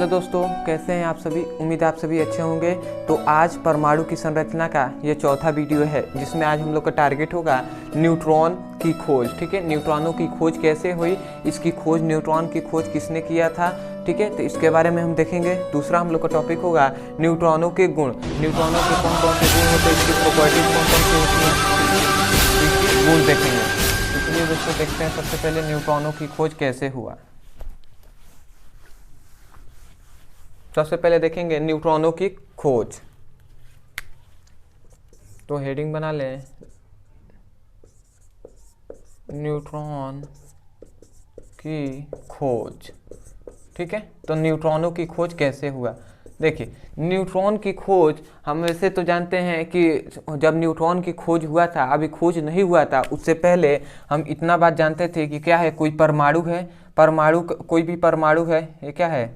Hello दोस्तों, कैसे हैं आप सभी। उम्मीद है आप सभी अच्छे होंगे। तो आज परमाणु की संरचना का ये चौथा वीडियो है, जिसमें आज हम लोग का टारगेट होगा न्यूट्रॉन की खोज। ठीक है, न्यूट्रॉनों की खोज कैसे हुई, इसकी खोज, न्यूट्रॉन की खोज किसने किया था। ठीक है, तो इसके बारे में हम देखेंगे। दूसरा हम लोग का टॉपिक होगा न्यूट्रॉनों के गुण। न्यूट्रॉनों के कौन कौन से गुण होते हैं, इसकी प्रॉपर्टीज कौन कौन सी होती हैं, इसके गुण देखेंगे। इसलिए दोस्तों देखते हैं सबसे पहले न्यूट्रॉनों की खोज कैसे हुआ। सबसे पहले देखेंगे न्यूट्रॉनों की खोज। तो हेडिंग बना लें, न्यूट्रॉन की खोज। ठीक है, तो न्यूट्रॉनों की खोज कैसे हुआ। देखिए, न्यूट्रॉन की खोज हम वैसे तो जानते हैं कि जब न्यूट्रॉन की खोज हुआ था, अभी खोज नहीं हुआ था, उससे पहले हम इतना बात जानते थे कि क्या है, कोई परमाणु है, परमाणु कोई भी परमाणु है, ये क्या है,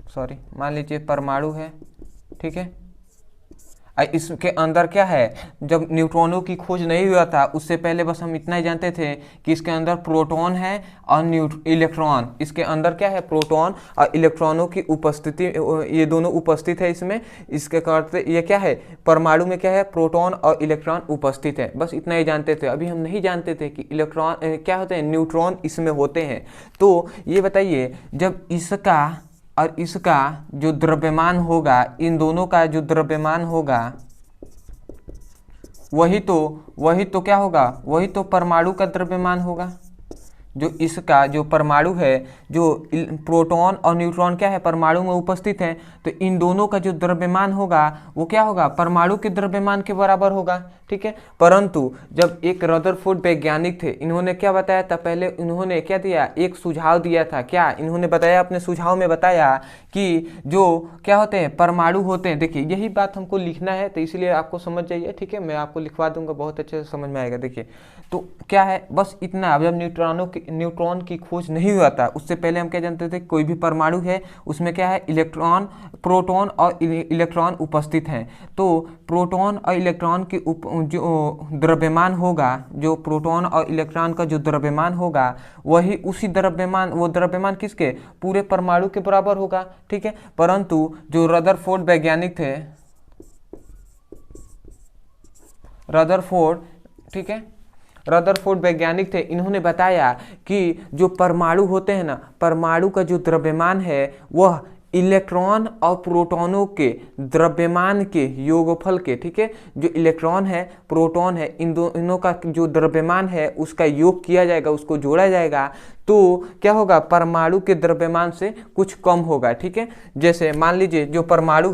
सॉरी मान लीजिए परमाणु है। ठीक है, इसके अंदर क्या है, जब न्यूट्रॉनों की खोज नहीं हुआ था उससे पहले बस हम इतना ही जानते थे कि इसके अंदर प्रोटॉन है और इलेक्ट्रॉन। इसके अंदर क्या है, प्रोटॉन और इलेक्ट्रॉनों की उपस्थिति, ये दोनों उपस्थित है इसमें। इसके करते ये क्या है, परमाणु में क्या है, प्रोटॉन और इलेक्ट्रॉन उपस्थित है। बस इतना ही जानते थे। अभी हम नहीं जानते थे कि इलेक्ट्रॉन क्या होते हैं, न्यूट्रॉन इसमें होते हैं। तो ये बताइए, जब इसका और इसका जो द्रव्यमान होगा, इन दोनों का जो द्रव्यमान होगा, वही तो क्या होगा, वही तो परमाणु का द्रव्यमान होगा। जो इसका जो परमाणु है, जो प्रोटॉन और न्यूट्रॉन क्या है, परमाणु में उपस्थित है, तो इन दोनों का जो द्रव्यमान होगा वो क्या होगा, परमाणु के द्रव्यमान के बराबर होगा। ठीक है, परंतु जब एक रदरफोर्ड वैज्ञानिक थे, इन्होंने क्या बताया था, पहले इन्होंने क्या दिया, एक सुझाव दिया था। क्या इन्होंने बताया, अपने सुझाव में बताया कि जो क्या होते हैं, परमाणु होते हैं। देखिए, यही बात हमको लिखना है, तो इसलिए आपको समझ जाइए। ठीक है, मैं आपको लिखवा दूंगा, बहुत अच्छे से समझ में आएगा। देखिए, तो क्या है, बस इतना। जब न्यूट्रॉन की खोज नहीं हुआ था, उससे पहले हम क्या जानते थे, कोई भी परमाणु है उसमें क्या है, इलेक्ट्रॉन, प्रोटॉन और इलेक्ट्रॉन उपस्थित हैं। तो प्रोटॉन और इलेक्ट्रॉन की जो द्रव्यमान होगा, जो प्रोटॉन और इलेक्ट्रॉन का जो द्रव्यमान होगा, वही उसी द्रव्यमान, वो द्रव्यमान किसके, पूरे परमाणु के बराबर होगा। ठीक है, परंतु जो रदरफोर्ड वैज्ञानिक थे, रदरफोर्ड, ठीक है, रदरफोर्ड वैज्ञानिक थे, इन्होंने बताया कि जो परमाणु होते हैं ना, परमाणु का जो द्रव्यमान है वह इलेक्ट्रॉन और प्रोटॉनों के द्रव्यमान के योगफल के, ठीक है, जो इलेक्ट्रॉन है, प्रोटॉन है, इन दोनों का जो द्रव्यमान है उसका योग किया जाएगा, उसको जोड़ा जाएगा, तो क्या होगा, परमाणु के द्रव्यमान से कुछ कम होगा। ठीक है, जैसे मान लीजिए जो परमाणु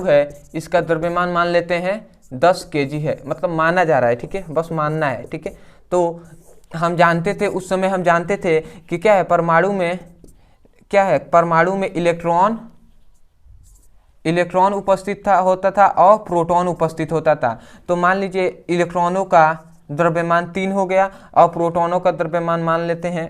है, इसका द्रव्यमान मान लेते हैं 10 kg है, मतलब माना जा रहा है। ठीक है, बस मानना है। ठीक है, तो हम जानते थे, उस समय हम जानते थे कि क्या है, परमाणु में क्या है, परमाणु में इलेक्ट्रॉन उपस्थित होता था और प्रोटॉन उपस्थित होता था। तो मान लीजिए इलेक्ट्रॉनों का द्रव्यमान 3 हो गया और प्रोटॉनों का द्रव्यमान मान लेते हैं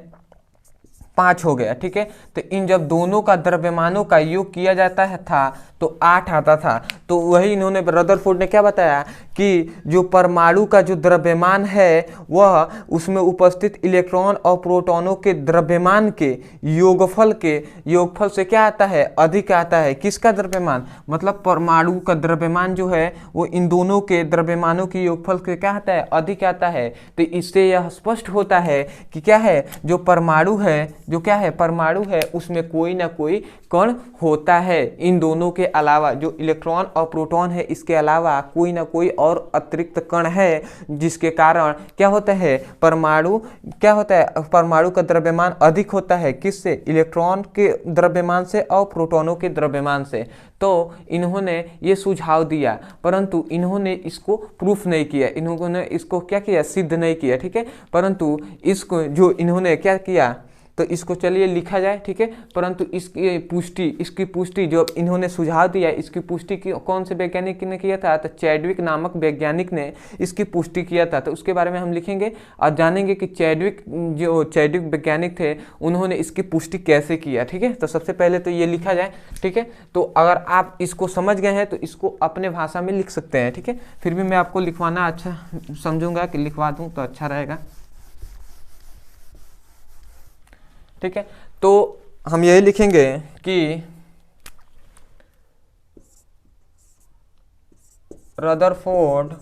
5 हो गया। ठीक है, तो इन जब दोनों का द्रव्यमानों का योग किया जाता है था तो 8 आता था। तो वही इन्होंने, रदरफोर्ड ने क्या बताया कि जो परमाणु का जो द्रव्यमान है वह उसमें उपस्थित इलेक्ट्रॉन और प्रोटॉनों के द्रव्यमान के योगफल से क्या आता है, अधिक आता है। किसका द्रव्यमान, मतलब परमाणु का द्रव्यमान जो है वो इन दोनों के द्रव्यमानों के योगफल से क्या आता है, अधिक आता है। तो इससे यह स्पष्ट होता है कि क्या है, जो परमाणु है, जो क्या है, परमाणु है, उसमें कोई ना कोई कण होता है। इन दोनों के अलावा, जो इलेक्ट्रॉन और प्रोटॉन है, इसके अलावा कोई ना कोई और अतिरिक्त कण है, जिसके कारण क्या होता है, परमाणु क्या होता है, परमाणु का द्रव्यमान अधिक होता है। किससे, इलेक्ट्रॉन के द्रव्यमान से और प्रोटॉनों के द्रव्यमान से। तो इन्होंने ये सुझाव दिया, परंतु इन्होंने इसको प्रूफ नहीं किया, इन्होंने इसको क्या किया, सिद्ध नहीं किया। ठीक है, परंतु इसको जो इन्होंने क्या किया, तो इसको चलिए लिखा जाए। ठीक है, परंतु इसकी पुष्टि जो इन्होंने सुझाव दिया, इसकी पुष्टि कौन से वैज्ञानिक ने किया था, तो चैडविक नामक वैज्ञानिक ने इसकी पुष्टि किया था। तो उसके बारे में हम लिखेंगे और जानेंगे कि चैडविक वैज्ञानिक थे, उन्होंने इसकी पुष्टि कैसे किया। ठीक है, तो सबसे पहले तो ये लिखा जाए। ठीक है, तो अगर आप इसको समझ गए हैं तो इसको अपने भाषा में लिख सकते हैं। ठीक है, फिर भी मैं आपको लिखवाना अच्छा समझूंगा कि लिखवा दूं तो अच्छा रहेगा। ठीक है, तो हम यही लिखेंगे कि रदरफोर्ड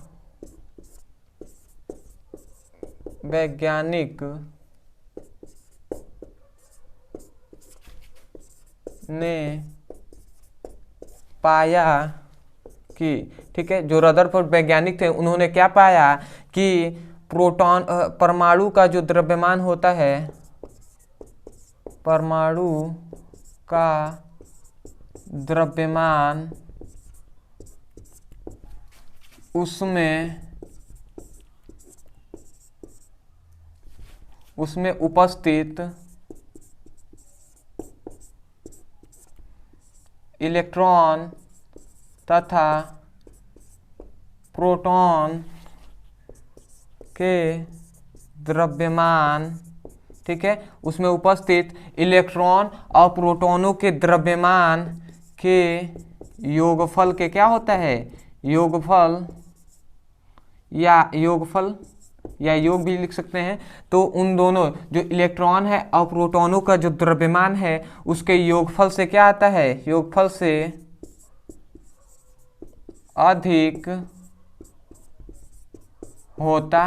वैज्ञानिक ने पाया कि, ठीक है, जो रदरफोर्ड वैज्ञानिक थे उन्होंने क्या पाया कि प्रोटॉन परमाणु का जो द्रव्यमान होता है, परमाणु का द्रव्यमान उसमें उपस्थित इलेक्ट्रॉन तथा प्रोटॉन के द्रव्यमान, ठीक है, उसमें उपस्थित इलेक्ट्रॉन और प्रोटॉनों के द्रव्यमान के योगफल के क्या होता है, योगफल या योग भी लिख सकते हैं। तो उन दोनों जो इलेक्ट्रॉन है और प्रोटॉनों का जो द्रव्यमान है उसके योगफल से क्या आता है, योगफल से अधिक होता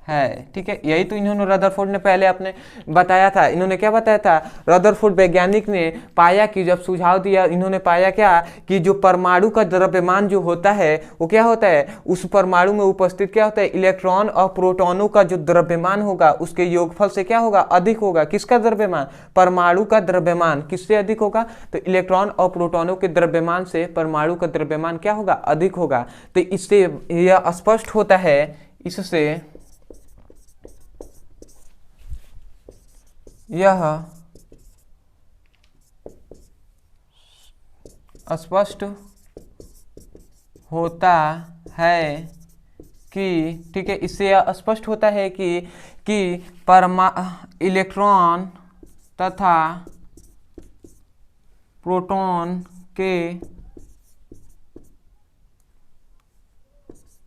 है, ठीक है। यही तो इन्होंने रदरफोर्ड ने पहले अपने बताया था। इन्होंने क्या बताया था, रदरफोर्ड वैज्ञानिक ने पाया कि जब सुझाव दिया, इन्होंने पाया क्या कि जो परमाणु का द्रव्यमान जो होता है वो क्या होता है, उस परमाणु में उपस्थित क्या होता है, इलेक्ट्रॉन और प्रोटॉनों का जो द्रव्यमान होगा उसके योगफल से क्या होगा, अधिक होगा। किसका द्रव्यमान, परमाणु का द्रव्यमान किससे अधिक होगा, तो इलेक्ट्रॉन और प्रोटॉनों के द्रव्यमान से परमाणु का द्रव्यमान क्या होगा, अधिक होगा। तो इससे यह स्पष्ट होता है, इससे यह स्पष्ट होता है कि, ठीक है, इससे यह स्पष्ट होता है कि इलेक्ट्रॉन तथा प्रोटॉन के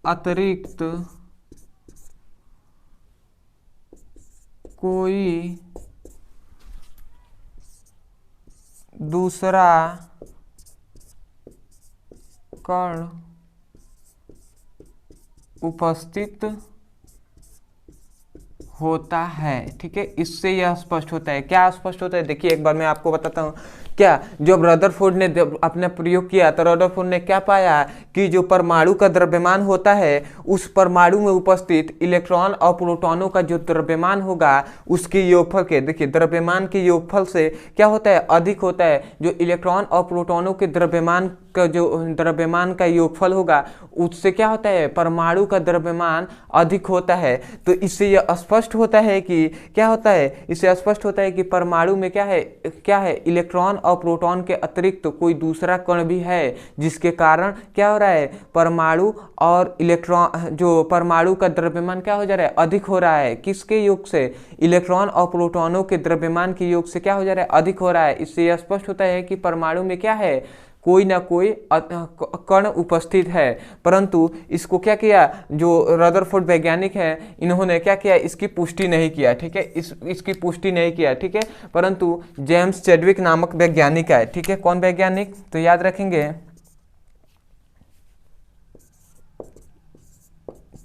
अतिरिक्त कोई दूसरा कण उपस्थित होता है, ठीक है। इससे यह स्पष्ट होता है। क्या स्पष्ट होता है, देखिए एक बार मैं आपको बताता हूँ। क्या, जब रदरफोर्ड ने अपना प्रयोग किया तो रदरफोर्ड ने क्या पाया कि जो परमाणु का द्रव्यमान होता है उस परमाणु में उपस्थित इलेक्ट्रॉन और प्रोटॉनों का जो द्रव्यमान होगा उसके योगफल के, देखिए द्रव्यमान के योगफल से क्या होता है, अधिक होता है। जो इलेक्ट्रॉन और प्रोटॉनों के द्रव्यमान का जो द्रव्यमान का योगफल होगा उससे क्या होता है, परमाणु का द्रव्यमान अधिक होता है। तो इससे यह स्पष्ट होता है कि क्या होता है, इससे स्पष्ट होता है कि परमाणु में क्या है, इलेक्ट्रॉन और प्रोटॉन के अतिरिक्त कोई दूसरा कण भी है, जिसके कारण क्या हो रहा है, परमाणु और इलेक्ट्रॉन, जो परमाणु का द्रव्यमान क्या हो जा रहा है, अधिक हो रहा है। किसके योग से, इलेक्ट्रॉन और प्रोटॉनों के द्रव्यमान के योग से क्या हो जा रहा है, अधिक हो रहा है। इससे यह स्पष्ट होता है कि परमाणु में क्या है, कोई ना कोई कण उपस्थित है। परंतु इसको क्या किया, जो रदरफोर्ड वैज्ञानिक है इन्होंने क्या किया, इसकी पुष्टि नहीं किया, ठीक है, इसकी पुष्टि नहीं किया, ठीक है। परंतु जेम्स चैडविक नामक वैज्ञानिक है, ठीक है। कौन वैज्ञानिक, तो याद रखेंगे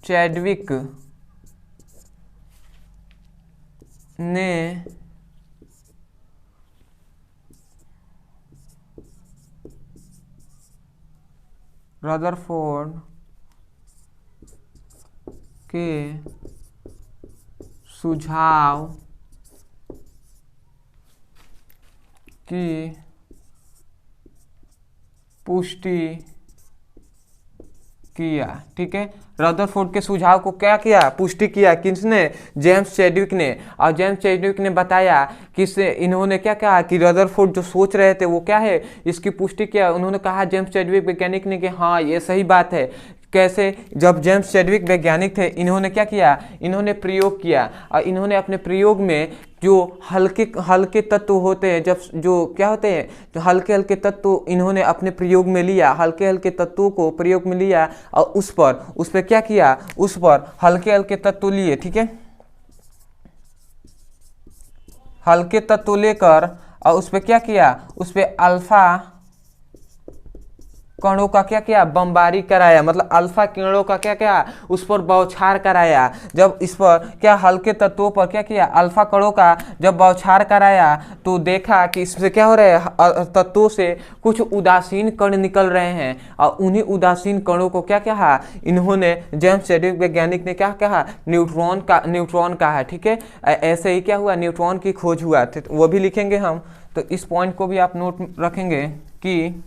चैडविक ने रदरफोर्ड के सुझाव की पुष्टि किया, ठीक है। रदरफोर्ड के सुझाव को क्या किया, पुष्टि किया। किसने, जेम्स चैडविक ने। और जेम्स चैडविक ने बताया कि इन्होंने क्या कहा कि रदरफोर्ड जो सोच रहे थे वो क्या है, इसकी पुष्टि किया। उन्होंने कहा जेम्स चैडविक वैज्ञानिक ने कि हाँ ये सही बात है। कैसे, जब जेम्स चैडविक वैज्ञानिक थे इन्होंने क्या किया, इन्होंने प्रयोग किया और इन्होंने अपने प्रयोग में जो हल्के तत्व होते हैं, जब जो क्या होते हैं, जो हल्के तत्व इन्होंने अपने प्रयोग में लिया, हल्के तत्वों को प्रयोग में लिया और उस पर क्या किया, उस पर हल्के तत्व लिए, ठीक है। हल्के तत्व लेकर और उस पर क्या किया, उस पर अल्फा कणों का क्या किया, बमबारी कराया, मतलब अल्फा किरणों का क्या किया, उस पर बौछार कराया। जब इस पर क्या हल्के तत्वों पर क्या किया, अल्फा कणों का जब बौछार कराया तो देखा कि इससे क्या हो रहा है, तत्वों से कुछ उदासीन कण निकल रहे हैं। और उन्हीं उदासीन कणों को क्या कहा इन्होंने, जेम्स चैडविक वैज्ञानिक ने क्या कहा, न्यूट्रॉन कहा। ठीक है, ऐसे ही क्या हुआ, न्यूट्रॉन की खोज हुआ, तो वो भी लिखेंगे हम। तो इस पॉइंट को भी आप नोट रखेंगे कि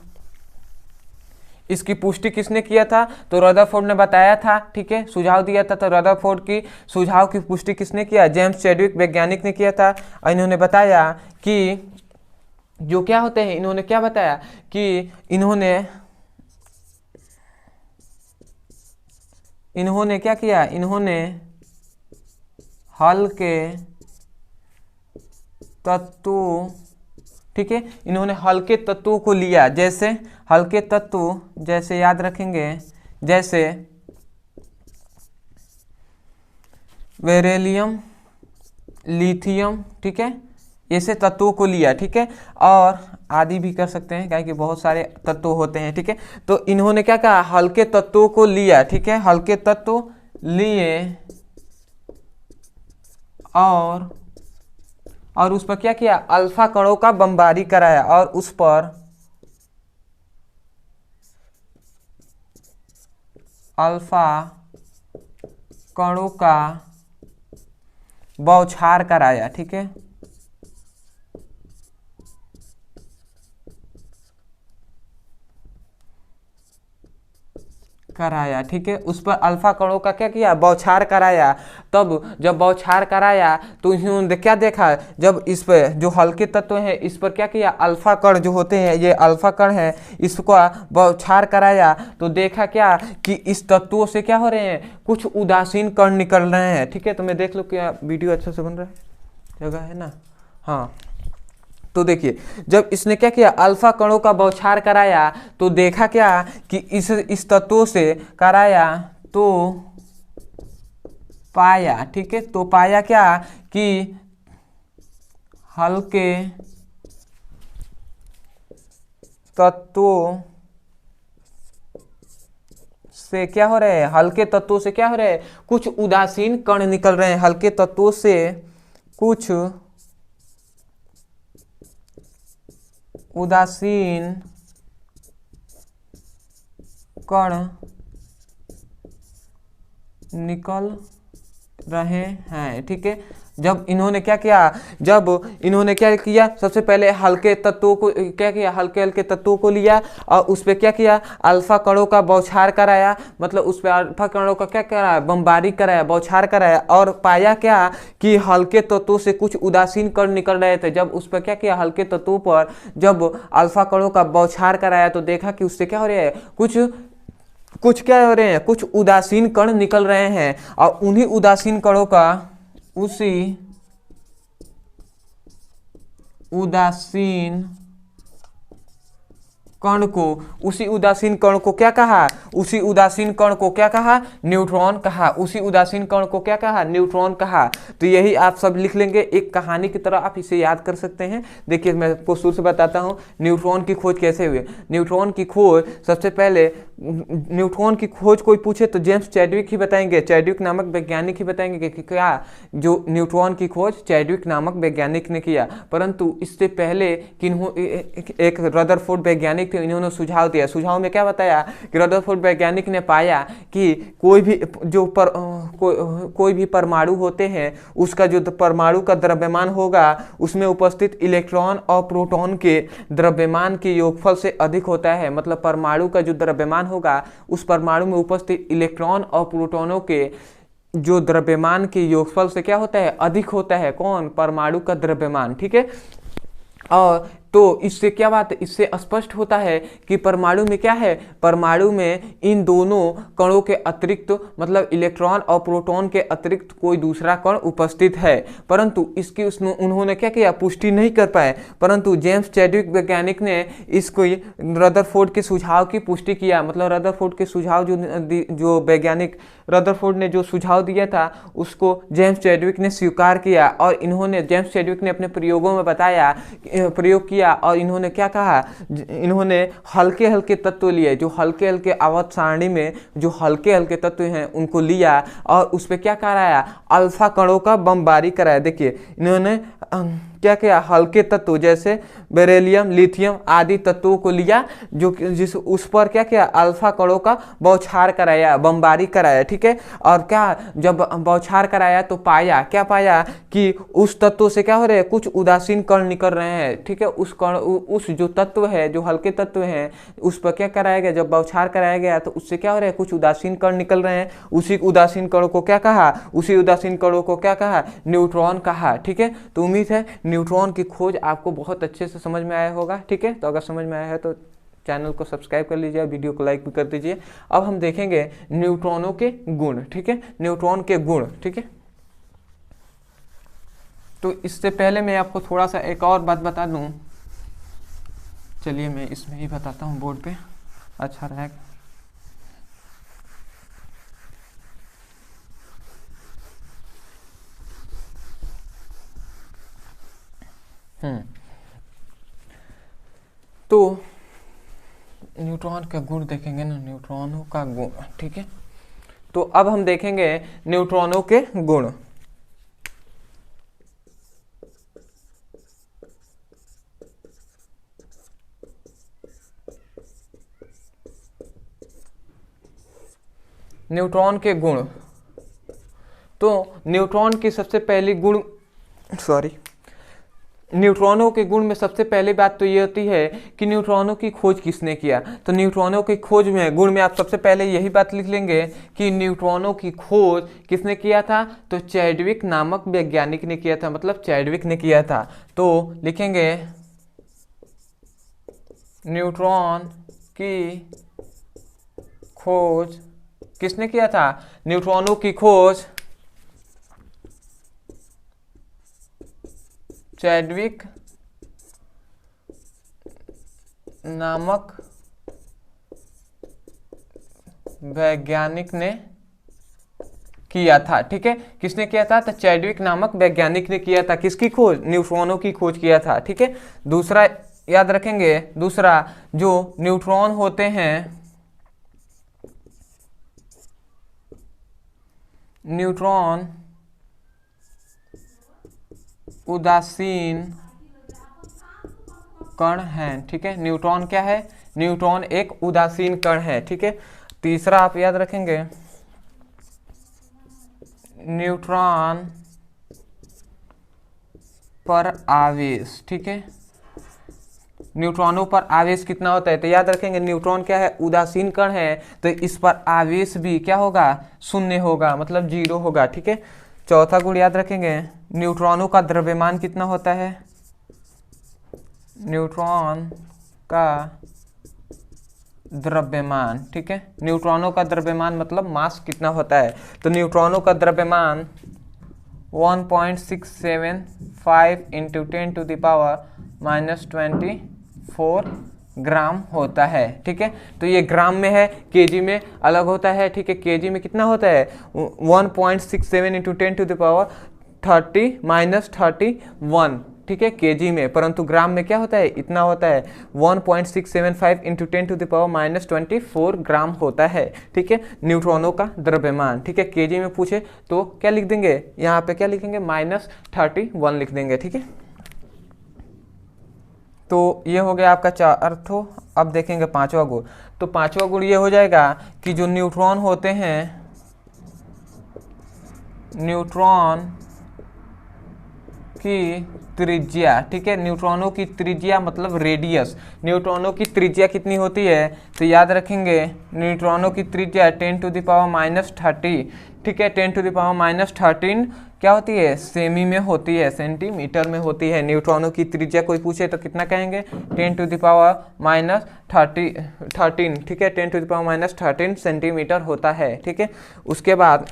इसकी पुष्टि किसने किया था, तो रदरफोर्ड ने बताया था। ठीक है, सुझाव दिया था, तो रदरफोर्ड की सुझाव की पुष्टि किसने किया, जेम्स चैडविक वैज्ञानिक ने किया था। और इन्होंने बताया कि जो क्या होते हैं, इन्होंने क्या बताया कि इन्होंने क्या किया, इन्होंने हल्के तत्वों, ठीक है, इन्होंने हल्के तत्वों को लिया, जैसे हल्के तत्व, जैसे याद रखेंगे, जैसे बेरिलियम, लिथियम, ठीक है, ऐसे तत्वों को लिया। ठीक है, और आदि भी कर सकते हैं, क्या कि बहुत सारे तत्व होते हैं। ठीक है, तो इन्होंने क्या कहा, हल्के तत्वों को लिया। ठीक है, हल्के तत्व लिए और उस पर क्या किया, अल्फा कणों का बमबारी कराया, और उस पर अल्फा कणों का बौछार कराया। ठीक है, कराया। ठीक है, उस पर अल्फा कणों का क्या किया, बौछार कराया। तब जब बौछार कराया तो इन्होंने क्या देखा, जब इस पर जो हल्के तत्व हैं इस पर क्या किया, अल्फा कण जो होते हैं, ये अल्फा कण है, इसको बौछार कराया तो देखा क्या कि इस तत्वों से क्या हो रहे हैं, कुछ उदासीन कण निकल रहे हैं। ठीक है, तो मैं देख लो क्या वीडियो अच्छे से बन रहा है, जगह है ना, हाँ। तो देखिए, जब इसने क्या किया, अल्फा कणों का बौछार कराया तो देखा क्या कि इस तत्वों से कराया तो पाया, ठीक है, तो पाया क्या कि हल्के तत्वों से क्या हो रहे हैं, हल्के तत्वों से क्या हो रहे हैं, कुछ उदासीन कण निकल रहे हैं। हल्के तत्वों से कुछ उदासीन कण निकल रहे हैं। ठीक है, जब इन्होंने क्या किया, सबसे पहले हल्के तत्वों को क्या किया, हल्के तत्वों को लिया और उस पर क्या किया, अल्फा कणों का बौछार कराया, मतलब उस पर अल्फा कणों का क्या कराया, बमबारी कराया, बौछार कराया, और पाया क्या कि हल्के तत्वों से कुछ उदासीन कण निकल रहे थे। जब उस पर क्या किया, हल्के तत्वों पर जब अल्फा कणों का बौछार कराया तो देखा कि उससे क्या हो रहा है, कुछ क्या हो रहे हैं, कुछ उदासीन कण निकल रहे हैं। और उन्हीं उदासीन कणों का उसी उदासीन कण को क्या कहा, उसी उदासीन कण को क्या कहा, न्यूट्रॉन कहा। उसी उदासीन कण को क्या कहा, न्यूट्रॉन कहा। तो यही आप सब लिख लेंगे, एक कहानी की तरह आप इसे याद कर सकते हैं। देखिए, मैं आपको शुरू से बताता हूँ न्यूट्रॉन की खोज कैसे हुई। न्यूट्रॉन की खोज सबसे पहले, न्यूट्रॉन की खोज कोई पूछे तो जेम्स चैडविक ही बताएंगे, चैडविक नामक वैज्ञानिक ही बताएंगे कि क्या जो न्यूट्रॉन की खोज चैडविक नामक वैज्ञानिक ने किया। परंतु इससे पहले एक रदरफोर्ड वैज्ञानिक थे, इन्होंने सुझाव दिया। सुझाव में क्या बताया कि रदरफोर्ड वैज्ञानिक ने पाया कि कोई भी परमाणु होते हैं, उसका जो परमाणु का द्रव्यमान होगा उसमें उपस्थित इलेक्ट्रॉन और प्रोटॉन के द्रव्यमान के योगफल से अधिक होता है। मतलब परमाणु का जो द्रव्यमान होगा उस परमाणु में उपस्थित इलेक्ट्रॉन और प्रोटॉनों के जो द्रव्यमान के योगफल से क्या होता है, अधिक होता है। कौन, परमाणु का द्रव्यमान। ठीक है, और तो इससे क्या बात है, इससे स्पष्ट होता है कि परमाणु में क्या है, परमाणु में इन दोनों कणों के अतिरिक्त मतलब इलेक्ट्रॉन और प्रोटॉन के अतिरिक्त कोई दूसरा कण उपस्थित है। परंतु इसकी उन्होंने क्या किया, पुष्टि नहीं कर पाए। परंतु जेम्स चैडविक वैज्ञानिक ने इसको रदरफोर्ड के सुझाव की पुष्टि किया। मतलब रदरफोर्ड के सुझाव जो वैज्ञानिक रदरफोर्ड ने जो सुझाव दिया था उसको जेम्स चैडविक ने स्वीकार किया, और इन्होंने जेम्स चैडविक ने अपने प्रयोगों में बताया, प्रयोग किया, और इन्होंने क्या कहा, इन्होंने हल्के हल्के तत्व लिए, जो हल्के हल्के आवर्त सारणी में जो हल्के हल्के तत्व हैं उनको लिया और उस पर क्या कराया, अल्फा कणों का बमबारी कराया। देखिए इन्होंने क्या किया, हल्के तत्व जैसे बेरिलियम, लिथियम आदि तत्वों को लिया, जो जिस उस पर क्या किया, अल्फा कणों का बौछार कराया, बमबारी कराया, ठीक है। और क्या, जब बौछार कराया तो पाया, क्या पाया कि उस तत्व से क्या हो रहे हैं, कुछ उदासीन कण निकल रहे हैं, ठीक है। उस कण, उस जो तत्व है, जो हल्के तत्व हैं, उस पर क्या कराया गया, जब बौछार कराया गया तो उससे क्या हो रहा है, कुछ उदासीन कण निकल रहे हैं। उसी उदासीन कणों को क्या कहा, उसी उदासीन कणों को क्या कहा, न्यूट्रॉन कहा, ठीक है। तो उम्मीद है न्यूट्रॉन की खोज आपको बहुत अच्छे से समझ में आया होगा, ठीक है। तो अगर समझ में आया है तो चैनल को सब्सक्राइब कर लीजिए, वीडियो को लाइक भी कर दीजिए। अब हम देखेंगे न्यूट्रॉनों के गुण, ठीक है, न्यूट्रॉन के गुण, ठीक है। तो इससे पहले मैं आपको थोड़ा सा एक और बात बता दूं, चलिए मैं इसमें ही बताता हूं, बोर्ड पे अच्छा रहेगा। तो न्यूट्रॉन का गुण देखेंगे ना, न्यूट्रॉनों का गुण, ठीक है। तो अब हम देखेंगे न्यूट्रॉनों के गुण। न्यूट्रॉन के गुण, तो न्यूट्रॉन की सबसे पहली गुण, न्यूट्रॉनों के गुण में सबसे पहली बात तो ये होती है कि न्यूट्रॉनों की खोज किसने किया। तो न्यूट्रॉनों की खोज में गुण में आप सबसे पहले यही बात लिख लेंगे कि न्यूट्रॉनों की खोज किसने किया था, तो चैडविक नामक वैज्ञानिक ने किया था, मतलब चैडविक ने किया था। तो लिखेंगे न्यूट्रॉन की खोज किसने किया था, न्यूट्रॉनों की खोज चैडविक नामक वैज्ञानिक ने किया था, ठीक है। किसने किया था, तो चैडविक नामक वैज्ञानिक ने किया था, किसकी खोज, न्यूट्रॉनों की खोज किया था, ठीक है। दूसरा याद रखेंगे, दूसरा जो न्यूट्रॉन होते हैं, न्यूट्रॉन उदासीन कण हैं, ठीक है। न्यूट्रॉन क्या है, न्यूट्रॉन एक उदासीन कण है, ठीक है। तीसरा आप याद रखेंगे, न्यूट्रॉन पर आवेश, ठीक है। न्यूट्रॉनों पर आवेश कितना होता है, तो याद रखेंगे न्यूट्रॉन क्या है, उदासीन कण है, तो इस पर आवेश भी क्या होगा, शून्य होगा, मतलब 0 होगा, ठीक है। चौथा गुण याद रखेंगे, न्यूट्रॉनों का द्रव्यमान कितना होता है, न्यूट्रॉन का द्रव्यमान, ठीक है। न्यूट्रॉनों का द्रव्यमान मतलब मास कितना होता है, तो न्यूट्रॉनों का द्रव्यमान 1.675 × 10⁻⁻24 ग्राम होता है, ठीक है। तो ये ग्राम में है, केजी में अलग होता है, ठीक है। केजी में कितना होता है, 1.67 × 10⁻30⁻31, ठीक है, केजी में। परंतु ग्राम में क्या होता है, इतना होता है, 1.675 × 10⁻⁻24 ग्राम होता है, ठीक है, न्यूट्रॉनों का द्रव्यमान, ठीक है। केजी में पूछे तो क्या लिख देंगे, यहाँ पे क्या लिखेंगे, -31 लिख देंगे, ठीक है। तो ये हो गया आपका चौथा। अब देखेंगे पांचवा गुण। तो पांचवा गुण ये हो जाएगा कि जो न्यूट्रॉन होते हैं, न्यूट्रॉन की त्रिज्या, ठीक है। न्यूट्रॉनों की त्रिज्या मतलब रेडियस, न्यूट्रॉनों की त्रिज्या कितनी होती है, तो याद रखेंगे न्यूट्रॉनों की त्रिज्या 10⁻⁻30, ठीक है, 10⁻⁻13 क्या होती है, सेमी में होती है, सेंटीमीटर में होती है। न्यूट्रॉनों की त्रिज्या कोई पूछे तो कितना कहेंगे, 10⁻⁻13, ठीक है, 10⁻⁻13 सेंटीमीटर होता है, ठीक है। उसके बाद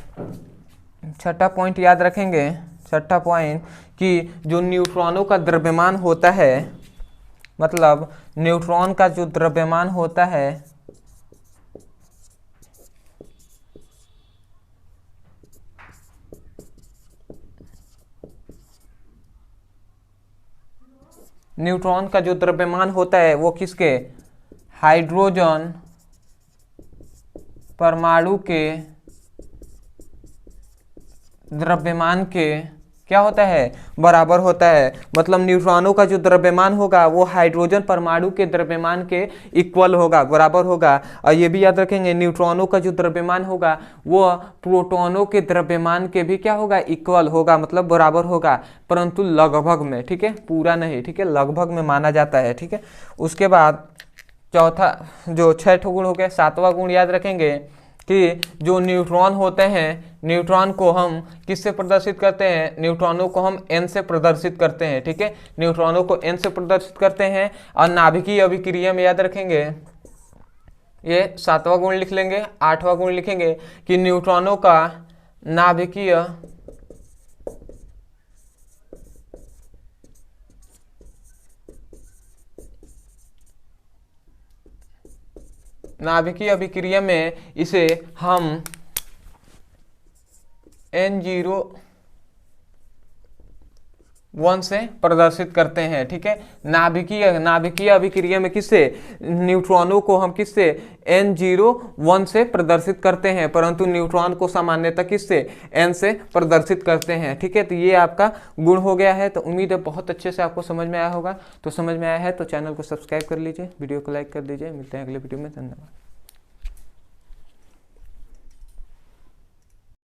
छठा पॉइंट याद रखेंगे, छठा पॉइंट कि जो न्यूट्रॉनों का द्रव्यमान होता है, मतलब न्यूट्रॉन का जो द्रव्यमान होता है न्यूट्रॉन का जो द्रव्यमान होता है वो किसके, हाइड्रोजन परमाणु के द्रव्यमान के क्या होता है, बराबर होता है। मतलब न्यूट्रॉनों का जो द्रव्यमान होगा वो हाइड्रोजन परमाणु के द्रव्यमान के इक्वल होगा, बराबर होगा। और ये भी याद रखेंगे, न्यूट्रॉनों का जो द्रव्यमान होगा वो प्रोटॉनों के द्रव्यमान के भी क्या होगा, इक्वल होगा, मतलब बराबर होगा, परंतु लगभग में, ठीक है, पूरा नहीं, ठीक है, लगभग में माना जाता है, ठीक है। उसके बाद चौथा जो 6 गुण हो गए, 7वां गुण याद रखेंगे कि जो न्यूट्रॉन होते हैं, न्यूट्रॉन को हम किससे प्रदर्शित करते हैं, न्यूट्रॉनों को हम n से प्रदर्शित करते हैं, ठीक है, न्यूट्रॉनों को n से प्रदर्शित करते हैं। और नाभिकीय अभिक्रिया में याद रखेंगे, ये 7वां गुण लिख लेंगे। 8वां गुण लिखेंगे कि न्यूट्रॉनों का नाभिकीय अभिक्रिया में इसे हम N01 से प्रदर्शित करते हैं, ठीक है। नाभिकीय अभिक्रिया में किससे, न्यूट्रॉनों को हम किससे, N01 से प्रदर्शित करते हैं, परंतु न्यूट्रॉन को सामान्यतः किससे, N से प्रदर्शित करते हैं, ठीक है। तो ये आपका गुण हो गया है। तो उम्मीद है बहुत अच्छे से आपको समझ में आया होगा। तो समझ में आया है तो चैनल को सब्सक्राइब कर लीजिए, वीडियो को लाइक कर दीजिए। मिलते हैं अगले वीडियो में, धन्यवाद।